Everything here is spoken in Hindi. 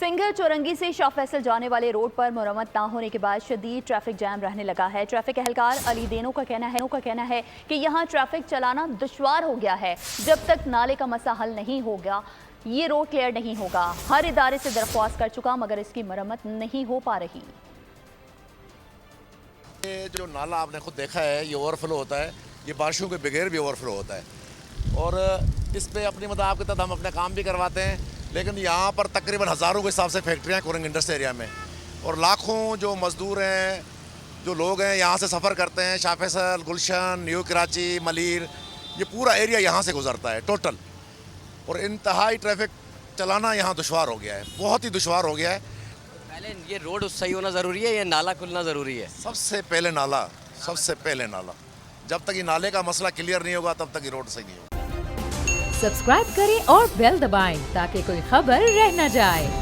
सिंगर चौरंगी से शाह फैसल जाने वाले रोड पर मुरम्मत ना होने के बाद शदीद ट्रैफिक जैम रहने लगा है। ट्रैफिक एहलकार अली देनो का कहना है कि यहाँ ट्रैफिक चलाना दुश्वार हो गया है। जब तक नाले का मसला हल नहीं होगा ये रोड क्लियर नहीं होगा। हर इदारे से दरख्वास्त कर चुका मगर इसकी मरम्मत नहीं हो पा रही। ये जो नाला आपने खुद देखा है ये ओवरफ्लो होता है, ये बारिशों के बगैर भी ओवरफ्लो होता है और इस पे अपनी मतलब आपके तहत हम अपने काम भी करवाते हैं। लेकिन यहाँ पर तकरीबन हज़ारों के हिसाब से फैक्ट्रियाँ हैं कोरंग इंडस्ट्री एरिया में और लाखों जो मज़दूर हैं, जो लोग हैं यहाँ से सफ़र करते हैं। शाह फैसल, गुलशन, न्यू कराची, मलीर, ये पूरा एरिया यहाँ से गुजरता है टोटल और इंतहाई ट्रैफिक चलाना यहाँ दुश्वार हो गया है, बहुत ही दुश्वार हो गया है। पहले ये रोड सही होना ज़रूरी है या नाला खुलना ज़रूरी है? सबसे पहले नाला, सबसे पहले नाला। जब तक ये नाले का मसला क्लियर नहीं होगा तब तक ये रोड सही नहीं होगा। सब्सक्राइब करें और बेल दबाएं ताकि कोई खबर रह न जाए।